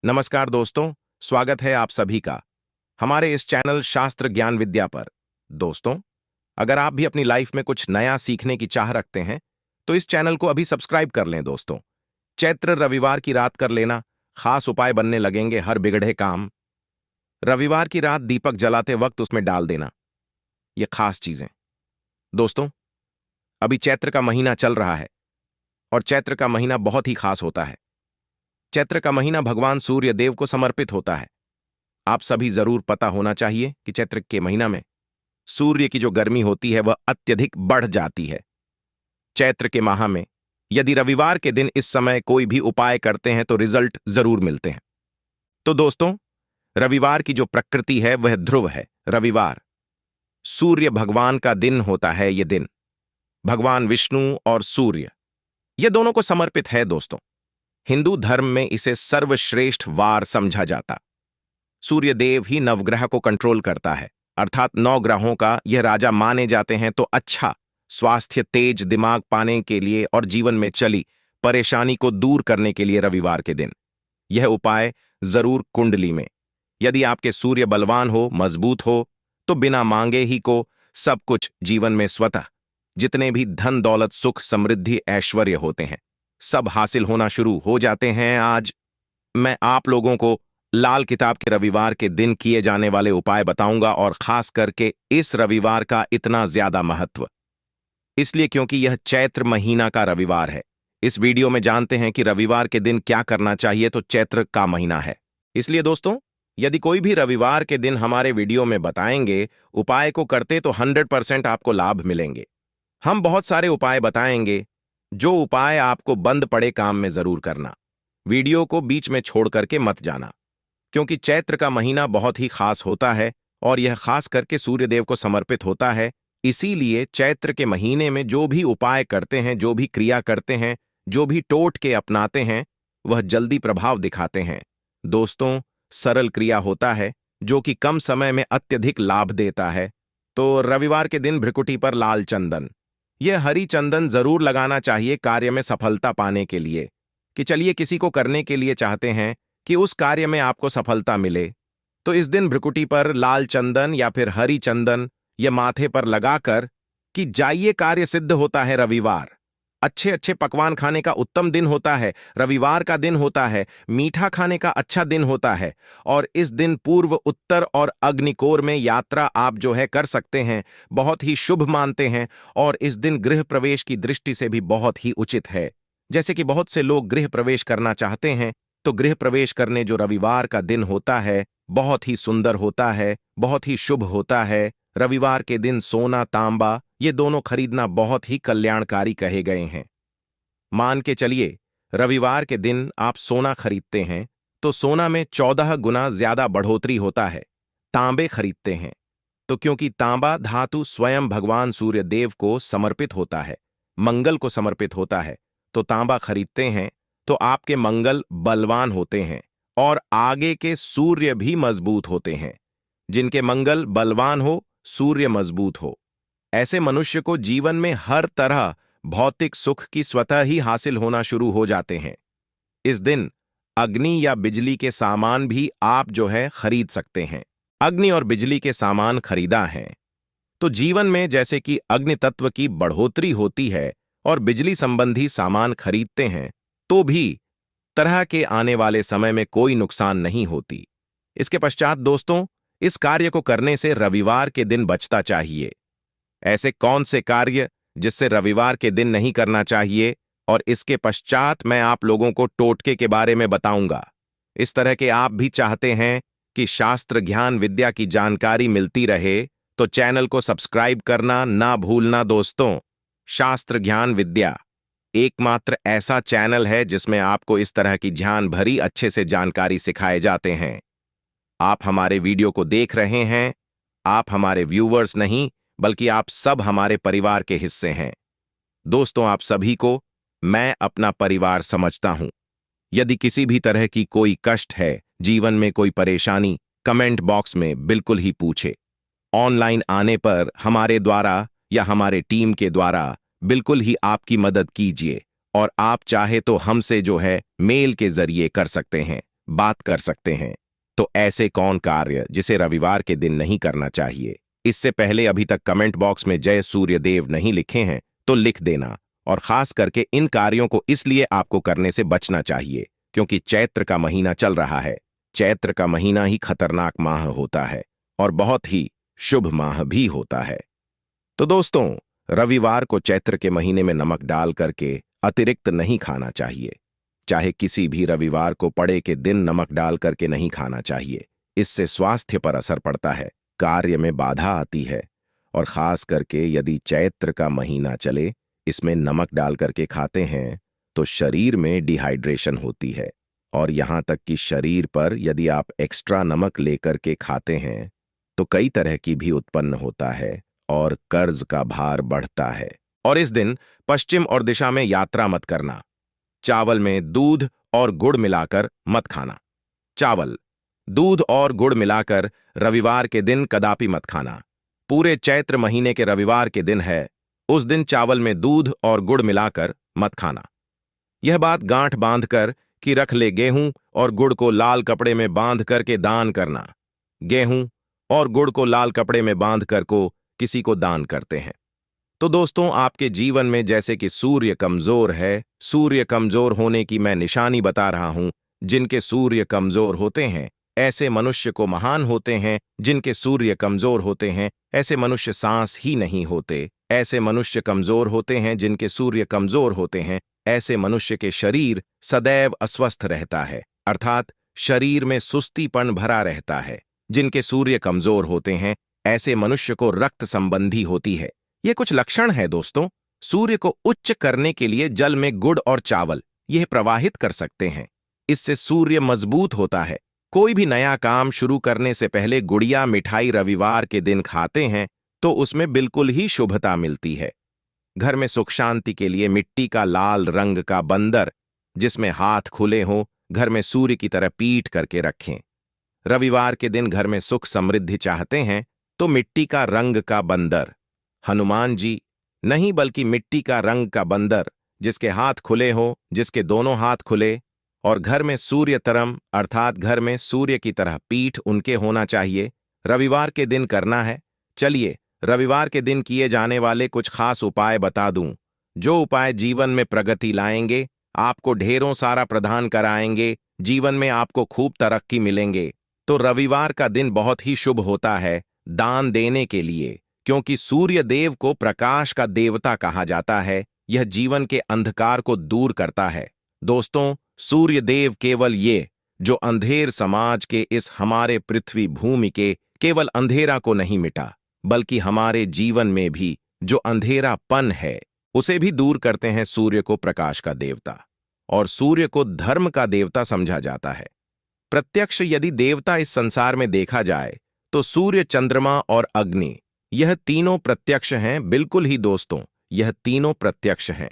नमस्कार दोस्तों, स्वागत है आप सभी का हमारे इस चैनल शास्त्र ज्ञान विद्या पर। दोस्तों, अगर आप भी अपनी लाइफ में कुछ नया सीखने की चाह रखते हैं तो इस चैनल को अभी सब्सक्राइब कर लें। दोस्तों, चैत्र रविवार की रात कर लेना, खास उपाय बनने लगेंगे हर बिगड़े काम। रविवार की रात दीपक जलाते वक्त उसमें डाल देना, ये खास चीजें। दोस्तों, अभी चैत्र का महीना चल रहा है और चैत्र का महीना बहुत ही खास होता है। चैत्र का महीना भगवान सूर्य देव को समर्पित होता है। आप सभी जरूर पता होना चाहिए कि चैत्र के महीना में सूर्य की जो गर्मी होती है वह अत्यधिक बढ़ जाती है। चैत्र के माह में यदि रविवार के दिन इस समय कोई भी उपाय करते हैं तो रिजल्ट जरूर मिलते हैं। तो दोस्तों, रविवार की जो प्रकृति है वह ध्रुव है। रविवार सूर्य भगवान का दिन होता है। यह दिन भगवान विष्णु और सूर्य ये दोनों को समर्पित है। दोस्तों, हिंदू धर्म में इसे सर्वश्रेष्ठ वार समझा जाता। सूर्य देव ही नवग्रह को कंट्रोल करता है, अर्थात 9 ग्रहों का यह राजा माने जाते हैं। तो अच्छा स्वास्थ्य, तेज दिमाग पाने के लिए और जीवन में चली परेशानी को दूर करने के लिए रविवार के दिन यह उपाय जरूर कुंडली में। यदि आपके सूर्य बलवान हो, मजबूत हो, तो बिना मांगे ही को सब कुछ जीवन में स्वतः जितने भी धन दौलत सुख समृद्धि ऐश्वर्य होते हैं सब हासिल होना शुरू हो जाते हैं। आज मैं आप लोगों को लाल किताब के रविवार के दिन किए जाने वाले उपाय बताऊंगा, और खास करके इस रविवार का इतना ज्यादा महत्व इसलिए क्योंकि यह चैत्र महीना का रविवार है। इस वीडियो में जानते हैं कि रविवार के दिन क्या करना चाहिए। तो चैत्र का महीना है, इसलिए दोस्तों, यदि कोई भी रविवार के दिन हमारे वीडियो में बताएंगे उपाय को करते तो 100% आपको लाभ मिलेंगे। हम बहुत सारे उपाय बताएंगे, जो उपाय आपको बंद पड़े काम में जरूर करना। वीडियो को बीच में छोड़ करके मत जाना, क्योंकि चैत्र का महीना बहुत ही खास होता है और यह खास करके सूर्यदेव को समर्पित होता है। इसीलिए चैत्र के महीने में जो भी उपाय करते हैं, जो भी क्रिया करते हैं, जो भी टोटके अपनाते हैं, वह जल्दी प्रभाव दिखाते हैं। दोस्तों, सरल क्रिया होता है जो कि कम समय में अत्यधिक लाभ देता है। तो रविवार के दिन भ्रिकुटी पर लाल चंदन, यह हरी चंदन जरूर लगाना चाहिए कार्य में सफलता पाने के लिए। कि चलिए किसी को करने के लिए चाहते हैं कि उस कार्य में आपको सफलता मिले, तो इस दिन भ्रिकुटी पर लाल चंदन या फिर हरी चंदन या माथे पर लगाकर कि जाइए, कार्य सिद्ध होता है। रविवार अच्छे अच्छे पकवान खाने का उत्तम दिन होता है। रविवार का दिन होता है, मीठा खाने का अच्छा दिन होता है। और इस दिन पूर्व, उत्तर और अग्निकोर में यात्रा आप जो है कर सकते हैं, बहुत ही शुभ मानते हैं। और इस दिन गृह प्रवेश की दृष्टि से भी बहुत ही उचित है। जैसे कि बहुत से लोग गृह प्रवेश करना चाहते हैं, तो गृह प्रवेश करने जो रविवार का दिन होता है बहुत ही सुंदर होता है, बहुत ही शुभ होता है। रविवार के दिन सोना तांबा ये दोनों खरीदना बहुत ही कल्याणकारी कहे गए हैं। मान के चलिए, रविवार के दिन आप सोना खरीदते हैं तो सोना में 14 गुना ज्यादा बढ़ोतरी होता है। तांबे खरीदते हैं तो क्योंकि तांबा धातु स्वयं भगवान सूर्य देव को समर्पित होता है, मंगल को समर्पित होता है, तो तांबा खरीदते हैं तो आपके मंगल बलवान होते हैं और आगे के सूर्य भी मजबूत होते हैं। जिनके मंगल बलवान हो, सूर्य मजबूत हो, ऐसे मनुष्य को जीवन में हर तरह भौतिक सुख की स्वतः ही हासिल होना शुरू हो जाते हैं। इस दिन अग्नि या बिजली के सामान भी आप जो है खरीद सकते हैं। अग्नि और बिजली के सामान खरीदा है तो जीवन में जैसे कि अग्नि तत्व की बढ़ोतरी होती है और बिजली संबंधी सामान खरीदते हैं तो भी तरह के आने वाले समय में कोई नुकसान नहीं होती। इसके पश्चात दोस्तों, इस कार्य को करने से रविवार के दिन बचता चाहिए। ऐसे कौन से कार्य जिससे रविवार के दिन नहीं करना चाहिए, और इसके पश्चात मैं आप लोगों को टोटके के बारे में बताऊंगा। इस तरह के आप भी चाहते हैं कि शास्त्र ज्ञान विद्या की जानकारी मिलती रहे तो चैनल को सब्सक्राइब करना ना भूलना। दोस्तों, शास्त्र ज्ञान विद्या एकमात्र ऐसा चैनल है जिसमें आपको इस तरह की ध्यान भरी अच्छे से जानकारी सिखाए जाते हैं। आप हमारे वीडियो को देख रहे हैं, आप हमारे व्यूवर्स नहीं बल्कि आप सब हमारे परिवार के हिस्से हैं। दोस्तों, आप सभी को मैं अपना परिवार समझता हूं। यदि किसी भी तरह की कोई कष्ट है, जीवन में कोई परेशानी, कमेंट बॉक्स में बिल्कुल ही पूछे। ऑनलाइन आने पर हमारे द्वारा या हमारे टीम के द्वारा बिल्कुल ही आपकी मदद कीजिए, और आप चाहे तो हमसे जो है मेल के जरिए कर सकते हैं। बात कर सकते हैं। तो ऐसे कौन कार्य जिसे रविवार के दिन नहीं करना चाहिए? इससे पहले अभी तक कमेंट बॉक्स में जय सूर्यदेव नहीं लिखे हैं तो लिख देना। और खास करके इन कार्यों को इसलिए आपको करने से बचना चाहिए क्योंकि चैत्र का महीना चल रहा है। चैत्र का महीना ही खतरनाक माह होता है और बहुत ही शुभ माह भी होता है। तो दोस्तों, रविवार को चैत्र के महीने में नमक डाल करके अतिरिक्त नहीं खाना चाहिए। चाहे किसी भी रविवार को पड़े के दिन नमक डाल करके नहीं खाना चाहिए। इससे स्वास्थ्य पर असर पड़ता है, कार्य में बाधा आती है और खास करके यदि चैत्र का महीना चले, इसमें नमक डाल करके खाते हैं तो शरीर में डिहाइड्रेशन होती है और यहां तक कि शरीर पर यदि आप एक्स्ट्रा नमक लेकर के खाते हैं तो कई तरह की भी उत्पन्न होता है और कर्ज का भार बढ़ता है। और इस दिन पश्चिम और दिशा में यात्रा मत करना। चावल में दूध और गुड़ मिलाकर मत खाना। चावल, दूध और गुड़ मिलाकर रविवार के दिन कदापि मत खाना। पूरे चैत्र महीने के रविवार के दिन है, उस दिन चावल में दूध और गुड़ मिलाकर मत खाना। यह बात गांठ बांधकर कि रख ले गेहूं और गुड़ को लाल कपड़े में बांध करके दान करना। गेहूं और गुड़ को लाल कपड़े में बांध कर को किसी को दान करते हैं। तो दोस्तों, आपके जीवन में जैसे कि सूर्य कमजोर है, सूर्य कमजोर होने की मैं निशानी बता रहा हूं। जिनके सूर्य कमजोर होते हैं ऐसे मनुष्य को महान होते हैं। जिनके सूर्य कमजोर होते हैं ऐसे मनुष्य सांस ही नहीं होते। ऐसे मनुष्य कमजोर होते हैं जिनके सूर्य कमजोर होते हैं ऐसे मनुष्य के शरीर सदैव अस्वस्थ रहता है, अर्थात शरीर में सुस्तीपन भरा रहता है। जिनके सूर्य कमजोर होते हैं ऐसे मनुष्य को रक्त संबंधी होती है। ये कुछ लक्षण है दोस्तों। सूर्य को उच्च करने के लिए जल में गुड़ और चावल यह प्रवाहित कर सकते हैं। इससे सूर्य मजबूत होता है। कोई भी नया काम शुरू करने से पहले गुड़िया मिठाई रविवार के दिन खाते हैं तो उसमें बिल्कुल ही शुभता मिलती है। घर में सुख शांति के लिए मिट्टी का लाल रंग का बंदर जिसमें हाथ खुले हों घर में सूर्य की तरह पीठ करके रखें। रविवार के दिन घर में सुख समृद्धि चाहते हैं तो मिट्टी का रंग का बंदर, हनुमान जी नहीं बल्कि मिट्टी का रंग का बंदर जिसके हाथ खुले हो, जिसके दोनों हाथ खुले और घर में सूर्य तरम अर्थात घर में सूर्य की तरह पीठ उनके होना चाहिए, रविवार के दिन करना है। चलिए रविवार के दिन किए जाने वाले कुछ खास उपाय बता दूं, जो उपाय जीवन में प्रगति लाएंगे, आपको ढेरों सारा प्रदान कराएंगे, जीवन में आपको खूब तरक्की मिलेंगे। तो रविवार का दिन बहुत ही शुभ होता है दान देने के लिए, क्योंकि सूर्य देव को प्रकाश का देवता कहा जाता है। यह जीवन के अंधकार को दूर करता है। दोस्तों, सूर्य देव केवल ये जो अंधेर समाज के इस हमारे पृथ्वी भूमि के केवल अंधेरा को नहीं मिटा, बल्कि हमारे जीवन में भी जो अंधेरापन है उसे भी दूर करते हैं। सूर्य को प्रकाश का देवता और सूर्य को धर्म का देवता समझा जाता है। प्रत्यक्ष यदि देवता इस संसार में देखा जाए तो सूर्य, चंद्रमा और अग्नि यह तीनों प्रत्यक्ष हैं। बिल्कुल ही दोस्तों, यह तीनों प्रत्यक्ष हैं।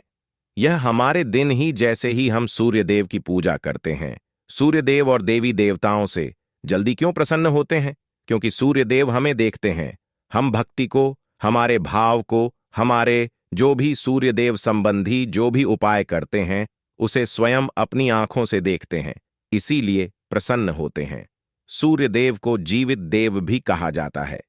यह हमारे दिन ही जैसे ही हम सूर्यदेव की पूजा करते हैं, सूर्यदेव और देवी देवताओं से जल्दी क्यों प्रसन्न होते हैं? क्योंकि सूर्यदेव हमें देखते हैं। हम भक्ति को, हमारे भाव को, हमारे जो भी सूर्यदेव संबंधी जो भी उपाय करते हैं उसे स्वयं अपनी आंखों से देखते हैं, इसीलिए प्रसन्न होते हैं। सूर्यदेव को जीवित देव भी कहा जाता है।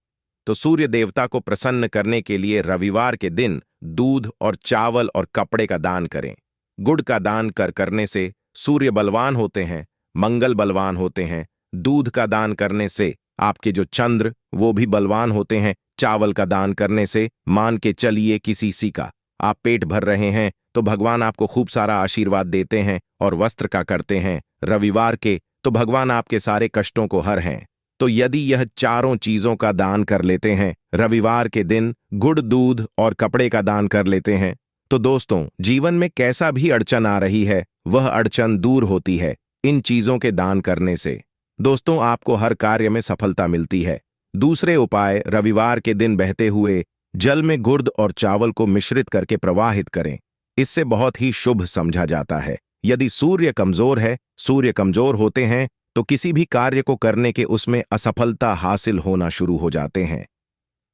तो सूर्य देवता को प्रसन्न करने के लिए रविवार के दिन दूध और चावल और कपड़े का दान करें। गुड़ का दान करने से सूर्य बलवान होते हैं, मंगल बलवान होते हैं। दूध का दान करने से आपके जो चंद्र वो भी बलवान होते हैं। चावल का दान करने से मान के चलिए किसी सी का आप पेट भर रहे हैं तो भगवान आपको खूब सारा आशीर्वाद देते हैं। और वस्त्र का करते हैं रविवार के तो भगवान आपके सारे कष्टों को हर हैं। तो यदि यह चारों चीजों का दान कर लेते हैं रविवार के दिन, गुड़, दूध और कपड़े का दान कर लेते हैं, तो दोस्तों जीवन में कैसा भी अड़चन आ रही है वह अड़चन दूर होती है इन चीजों के दान करने से। दोस्तों, आपको हर कार्य में सफलता मिलती है। दूसरे उपाय, रविवार के दिन बहते हुए जल में गुड़ और चावल को मिश्रित करके प्रवाहित करें। इससे बहुत ही शुभ समझा जाता है। यदि सूर्य कमजोर है, सूर्य कमजोर होते हैं तो किसी भी कार्य को करने के उसमें असफलता हासिल होना शुरू हो जाते हैं।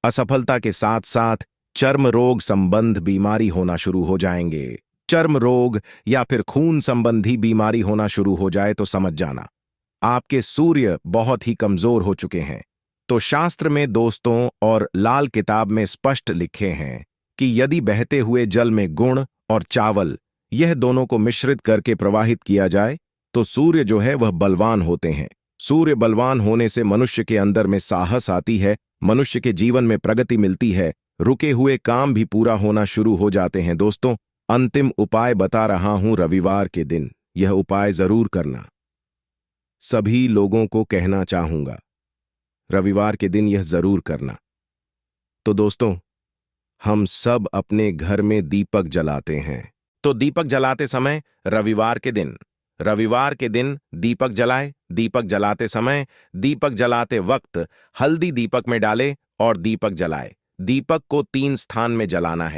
असफलता के साथ साथ चर्म रोग संबंध बीमारी होना शुरू हो जाएंगे। चर्म रोग या फिर खून संबंधी बीमारी होना शुरू हो जाए तो समझ जाना आपके सूर्य बहुत ही कमजोर हो चुके हैं। तो शास्त्र में दोस्तों और लाल किताब में स्पष्ट लिखे हैं कि यदि बहते हुए जल में गुण और चावल यह दोनों को मिश्रित करके प्रवाहित किया जाए तो सूर्य जो है वह बलवान होते हैं। सूर्य बलवान होने से मनुष्य के अंदर में साहस आती है, मनुष्य के जीवन में प्रगति मिलती है, रुके हुए काम भी पूरा होना शुरू हो जाते हैं। दोस्तों, अंतिम उपाय बता रहा हूं रविवार के दिन, यह उपाय जरूर करना। सभी लोगों को कहना चाहूंगा, रविवार के दिन यह जरूर करना। तो दोस्तों, हम सब अपने घर में दीपक जलाते हैं, तो दीपक जलाते समय रविवार के दिन दीपक जलाए। दीपक जलाते समय, दीपक जलाते वक्त हल्दी दीपक में डाले और दीपक जलाए। दीपक को 3 स्थान में जलाना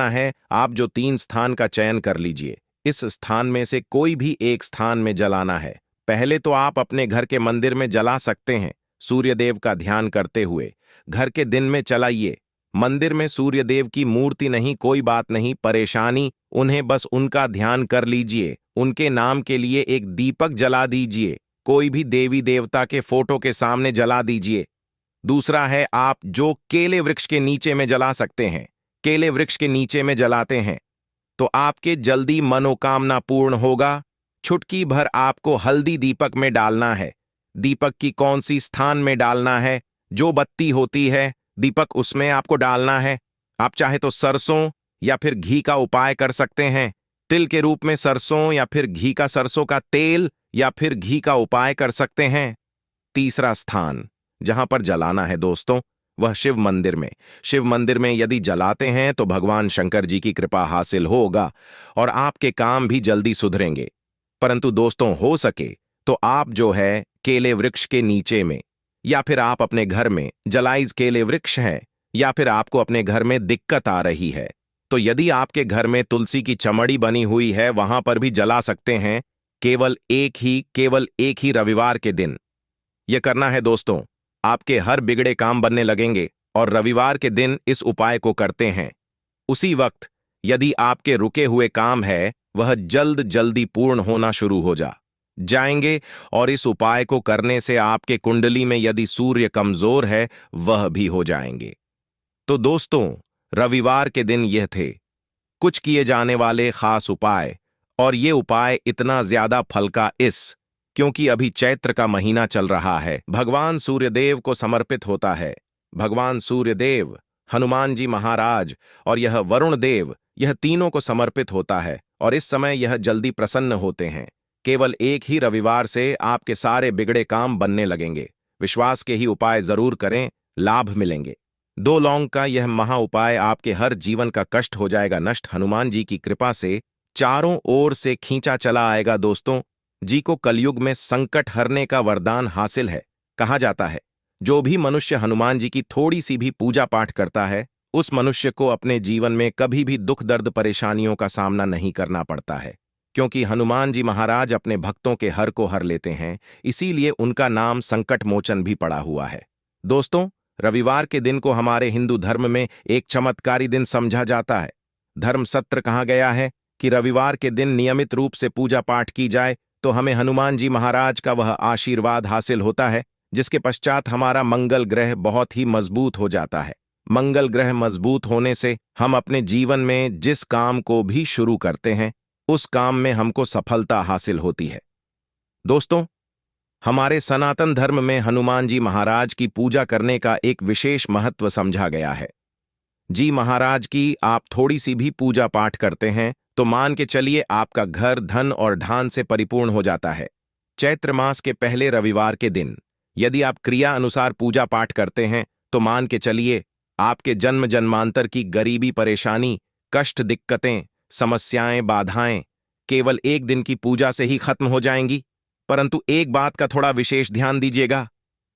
है। आप जो 3 स्थान का चयन कर लीजिए, इस स्थान में से कोई भी एक स्थान में जलाना है। पहले तो आप अपने घर के मंदिर में जला सकते हैं, सूर्यदेव का ध्यान करते हुए घर के दिन में चलाइए। मंदिर में सूर्यदेव की मूर्ति नहीं, कोई बात नहीं, परेशानी उन्हें बस उनका ध्यान कर लीजिए, उनके नाम के लिए एक दीपक जला दीजिए। कोई भी देवी देवता के फोटो के सामने जला दीजिए। दूसरा है, आप जो केले वृक्ष के नीचे में जला सकते हैं। केले वृक्ष के नीचे में जलाते हैं तो आपके जल्दी मनोकामना पूर्ण होगा। छुटकी भर आपको हल्दी दीपक में डालना है। दीपक की कौन सी स्थान में डालना है? जो बत्ती होती है दीपक, उसमें आपको डालना है। आप चाहे तो सरसों या फिर घी का उपाय कर सकते हैं। तिल के रूप में सरसों या फिर घी का, सरसों का तेल या फिर घी का उपाय कर सकते हैं। तीसरा स्थान जहां पर जलाना है दोस्तों, वह शिव मंदिर में। शिव मंदिर में यदि जलाते हैं तो भगवान शंकर जी की कृपा हासिल होगा और आपके काम भी जल्दी सुधरेंगे। परंतु दोस्तों, हो सके तो आप जो है केले वृक्ष के नीचे में, या फिर आप अपने घर में जलाइज केले वृक्ष है, या फिर आपको अपने घर में दिक्कत आ रही है तो यदि आपके घर में तुलसी की चमड़ी बनी हुई है, वहां पर भी जला सकते हैं। केवल एक ही रविवार के दिन यह करना है दोस्तों। आपके हर बिगड़े काम बनने लगेंगे और रविवार के दिन इस उपाय को करते हैं। उसी वक्त यदि आपके रुके हुए काम है वह जल्दी पूर्ण होना शुरू हो जाएंगे और इस उपाय को करने से आपके कुंडली में यदि सूर्य कमजोर है वह भी हो जाएंगे। तो दोस्तों, रविवार के दिन यह थे कुछ किए जाने वाले खास उपाय, और ये उपाय इतना ज्यादा फल का क्योंकि अभी चैत्र का महीना चल रहा है, भगवान सूर्यदेव को समर्पित होता है। भगवान सूर्यदेव, हनुमान जी महाराज और यह वरुण देव, यह तीनों को समर्पित होता है और इस समय यह जल्दी प्रसन्न होते हैं। केवल एक ही रविवार से आपके सारे बिगड़े काम बनने लगेंगे। विश्वास के ही उपाय जरूर करें, लाभ मिलेंगे। 2 लौंग का यह महा उपाय आपके हर जीवन का कष्ट हो जाएगा नष्ट। हनुमान जी की कृपा से चारों ओर से खींचा चला आएगा। दोस्तों जी को कलयुग में संकट हरने का वरदान हासिल है। कहा जाता है, जो भी मनुष्य हनुमान जी की थोड़ी सी भी पूजा पाठ करता है उस मनुष्य को अपने जीवन में कभी भी दुख दर्द परेशानियों का सामना नहीं करना पड़ता है, क्योंकि हनुमान जी महाराज अपने भक्तों के हर को हर लेते हैं, इसीलिए उनका नाम संकट मोचन भी पड़ा हुआ है। दोस्तों, रविवार के दिन को हमारे हिंदू धर्म में एक चमत्कारी दिन समझा जाता है। धर्म सत्र कहा गया है कि रविवार के दिन नियमित रूप से पूजा पाठ की जाए तो हमें हनुमान जी महाराज का वह आशीर्वाद हासिल होता है, जिसके पश्चात हमारा मंगल ग्रह बहुत ही मजबूत हो जाता है। मंगल ग्रह मजबूत होने से हम अपने जीवन में जिस काम को भी शुरू करते हैं उस काम में हमको सफलता हासिल होती है। दोस्तों, हमारे सनातन धर्म में हनुमान जी महाराज की पूजा करने का एक विशेष महत्व समझा गया है। जी महाराज की आप थोड़ी सी भी पूजा पाठ करते हैं तो मान के चलिए आपका घर धन और धान से परिपूर्ण हो जाता है। चैत्र मास के पहले रविवार के दिन यदि आप क्रिया अनुसार पूजा पाठ करते हैं तो मान के चलिए आपके जन्म जन्मांतर की गरीबी, परेशानी, कष्ट, दिक्कतें, समस्याएं, बाधाएं केवल एक दिन की पूजा से ही खत्म हो जाएंगी। परंतु एक बात का थोड़ा विशेष ध्यान दीजिएगा,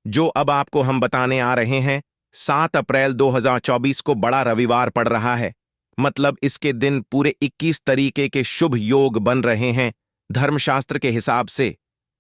जो अब आपको हम बताने आ रहे हैं, 7 अप्रैल 2024 को बड़ा रविवार पड़ रहा है। मतलब इसके दिन पूरे 21 तरीके के शुभ योग बन रहे हैं। धर्मशास्त्र के हिसाब से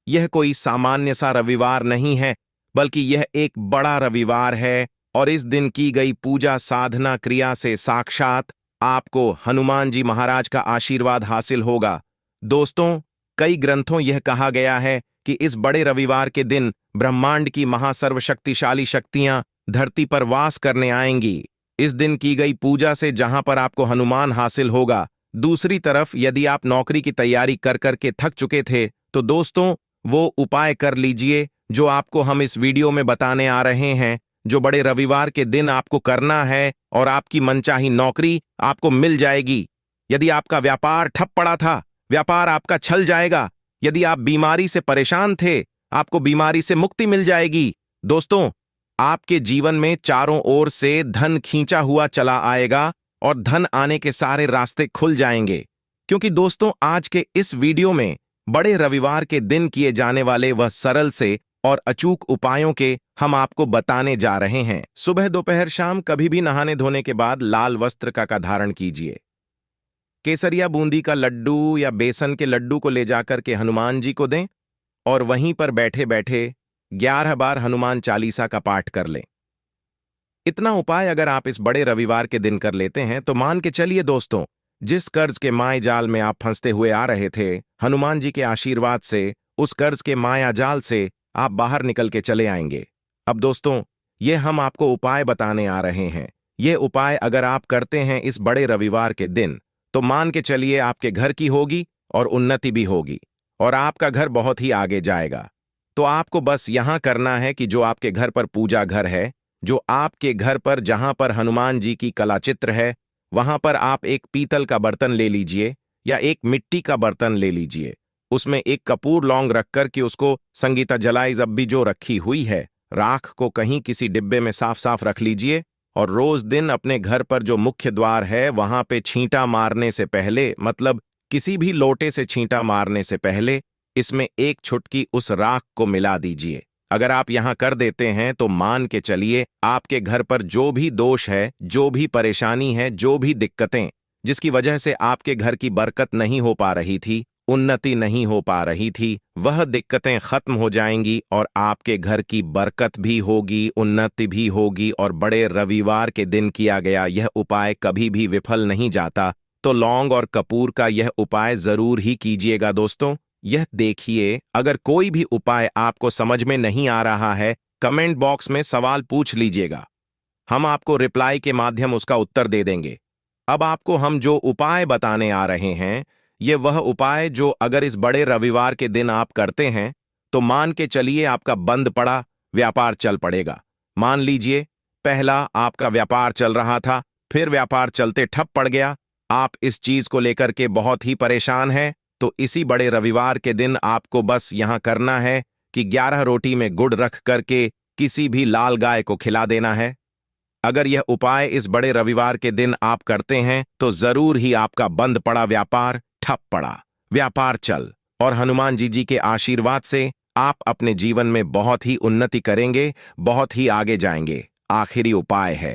यह कोई सामान्य सा रविवार नहीं है, बल्कि यह एक बड़ा रविवार है और इस दिन की गई पूजा साधना क्रिया से साक्षात आपको हनुमान जी महाराज का आशीर्वाद हासिल होगा। दोस्तों, कई ग्रंथों यह कहा गया है कि इस बड़े रविवार के दिन ब्रह्मांड की महासर्वशक्तिशाली शक्तियां धरती पर वास करने आएंगी। इस दिन की गई पूजा से जहां पर आपको हनुमान हासिल होगा। दूसरी तरफ यदि आप नौकरी की तैयारी कर करके थक चुके थे तो दोस्तों वो उपाय कर लीजिए जो आपको हम इस वीडियो में बताने आ रहे हैं, जो बड़े रविवार के दिन आपको करना है और आपकी मनचाही नौकरी आपको मिल जाएगी। यदि आपका व्यापार ठप पड़ा था, व्यापार आपका चल जाएगा। यदि आप बीमारी से परेशान थे, आपको बीमारी से मुक्ति मिल जाएगी। दोस्तों, आपके जीवन में चारों ओर से धन खींचा हुआ चला आएगा और धन आने के सारे रास्ते खुल जाएंगे। क्योंकि दोस्तों, आज के इस वीडियो में बड़े रविवार के दिन किए जाने वाले वह सरल से और अचूक उपायों के हम आपको बताने जा रहे हैं। सुबह दोपहर शाम कभी भी नहाने धोने के बाद लाल वस्त्र का धारण कीजिए। केसरिया बूंदी का लड्डू या बेसन के लड्डू को ले जाकर के हनुमान जी को दें और वहीं पर बैठे बैठे 11 बार हनुमान चालीसा का पाठ कर लें। इतना उपाय अगर आप इस बड़े रविवार के दिन कर लेते हैं तो मान के चलिए दोस्तों, जिस कर्ज के माया जाल में आप फंसते हुए आ रहे थे, हनुमान जी के आशीर्वाद से उस कर्ज के माया जाल से आप बाहर निकल के चले आएंगे। अब दोस्तों, ये हम आपको उपाय बताने आ रहे हैं। ये उपाय अगर आप करते हैं इस बड़े रविवार के दिन तो मान के चलिए आपके घर की होगी और उन्नति भी होगी और आपका घर बहुत ही आगे जाएगा। तो आपको बस यहां करना है कि जो आपके घर पर पूजा घर है, जो आपके घर पर जहां पर हनुमान जी की कला चित्र है, वहां पर आप एक पीतल का बर्तन ले लीजिए या एक मिट्टी का बर्तन ले लीजिए। उसमें एक कपूर लौंग रखकर कि उसको संगीता जलाई जब भी जो रखी हुई है, राख को कहीं किसी डिब्बे में साफ साफ रख लीजिए और रोज दिन अपने घर पर जो मुख्य द्वार है वहां पे छींटा मारने से पहले, मतलब किसी भी लोटे से छींटा मारने से पहले, इसमें एक चुटकी उस राख को मिला दीजिए। अगर आप यहां कर देते हैं तो मान के चलिए आपके घर पर जो भी दोष है, जो भी परेशानी है, जो भी दिक्कतें जिसकी वजह से आपके घर की बरकत नहीं हो पा रही थी, उन्नति नहीं हो पा रही थी, वह दिक्कतें खत्म हो जाएंगी और आपके घर की बरकत भी होगी, उन्नति भी होगी। और बड़े रविवार के दिन किया गया यह उपाय कभी भी विफल नहीं जाता। तो लौंग और कपूर का यह उपाय जरूर ही कीजिएगा दोस्तों। यह देखिए, अगर कोई भी उपाय आपको समझ में नहीं आ रहा है, कमेंट बॉक्स में सवाल पूछ लीजिएगा, हम आपको रिप्लाई के माध्यम उसका उत्तर दे देंगे। अब आपको हम जो उपाय बताने आ रहे हैं, ये वह उपाय जो अगर इस बड़े रविवार के दिन आप करते हैं तो मान के चलिए आपका बंद पड़ा व्यापार चल पड़ेगा। मान लीजिए पहला आपका व्यापार चल रहा था, फिर व्यापार चलते ठप पड़ गया, आप इस चीज को लेकर के बहुत ही परेशान हैं। तो इसी बड़े रविवार के दिन आपको बस यहां करना है कि 11 रोटी में गुड़ रख करके किसी भी लाल गाय को खिला देना है। अगर यह उपाय इस बड़े रविवार के दिन आप करते हैं तो जरूर ही आपका बंद पड़ा व्यापार ठप पड़ा व्यापार चल और हनुमान जी के आशीर्वाद से आप अपने जीवन में बहुत ही उन्नति करेंगे, बहुत ही आगे जाएंगे। आखिरी उपाय है,